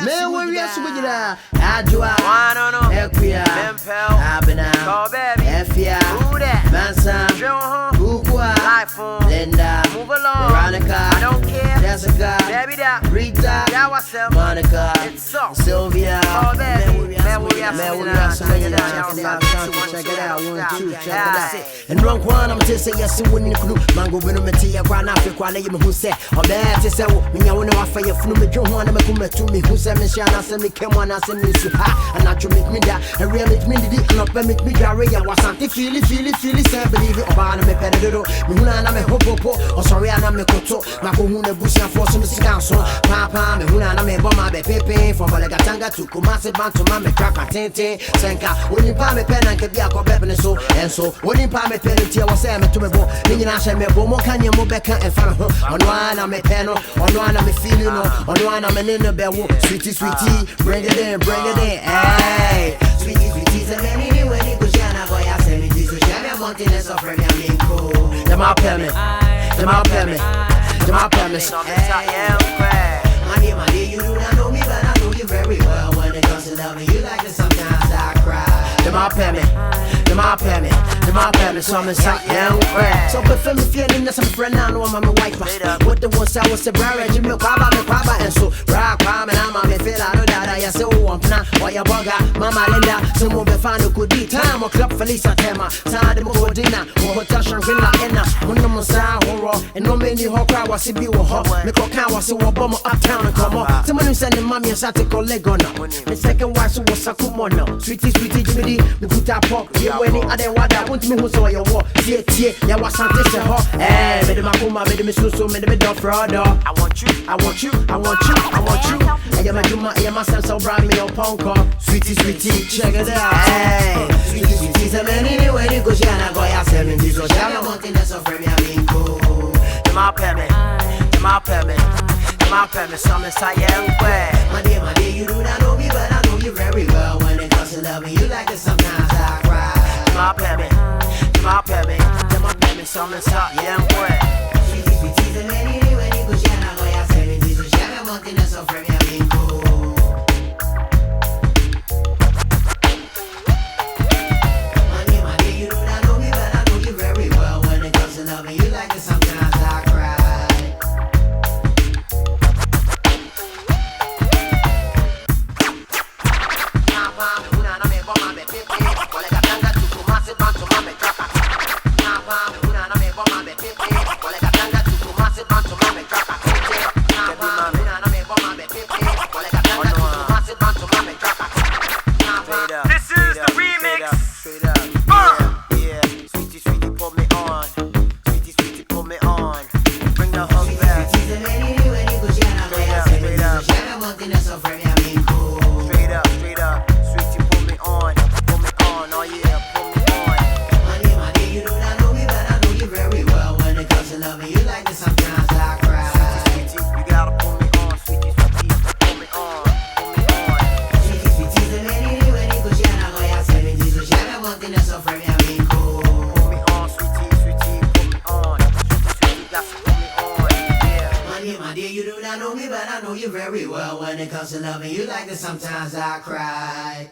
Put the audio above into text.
Man, where you at? Adwa, Equia, Abena, Efia, Mansa, Ukwa, Linda, Veronica, Jessica, Rita, Monica, Sylvia. Check it out, 1, 2, check it out. And wrong one, I'm just saying yes, you wouldn't include Mango Venomity, Grana, who said, or bad to say, me, I want to offer you from the John, I'm a come to me, who said, Michelle, send me came on, I send me to her, and not to make me that, and really make me the not make me carry. I was something feel, say, believe it, or ban me pedo, Muna, me hopo, or sorry, I'm a koto, Makohuna Bush and force me to council, Papa, me, Huna, me, Bomba, Pepe, from Malagatanga to Kumasi, Bantu, Mamma, Crapa, Tente, Senka, when you palm a pen and can be a copy, so, and so, when you palm a pen, I was saying to me, Nina, me, Bomo, can you move back and follow on one, I'm a panel, on one, I'm a feeling, on one, I'm an inner bell, sweetie, bring it in, hey, sweetie, and anyway, Nikushana, boy, I send it to Shabby, Montiness of Remy, the my permit, my dear, you do not know me, but I know you very well. When it comes to loving you like this, sometimes I cry. The my permit, so I'm inside, so prefer me feeling that some friend, I know I'm a wife. What the ones I was a bride, you milk, Baba, and so, rock, and I'm a feel out of that. I say, oh, I'm not, why you bugger, Mama Linda, some will be found who could be time or club Felisa Tema, Sada Modina, or Tasha Villa, and no sound horror, and no many hawker was a view of her. Make a cow was a bomb uptown and come up. Someone who sent mommy a satirical leg on her. The second wife was a kumono, sweetie, Jimmy, we put our pop, you any other what I want me who saw your war. Yeah, was something to her. Eh, made my puma, made me so, made me dog fraud. I want you. I am a sense of brand me on Ponko. Sweetie, check it out. Hey, sweetie, so many anyway, you go, Shana, go, I said, this was Shana Montiness of Remy, my permit, some inside your way. My dear, you do not know me, but I know you very well. When it comes to loving you like this, sometimes I cry. My permit, some inside your way. Sweetie, and anyway, you go, Shana, go, I said, this was Shana Montiness of Remy, my dear, you do not know me, but I know you very well. When it comes to loving you like this, sometimes I cry. My dear, you do not know me, but I know you very well. When it comes to loving you like this, sometimes I cry.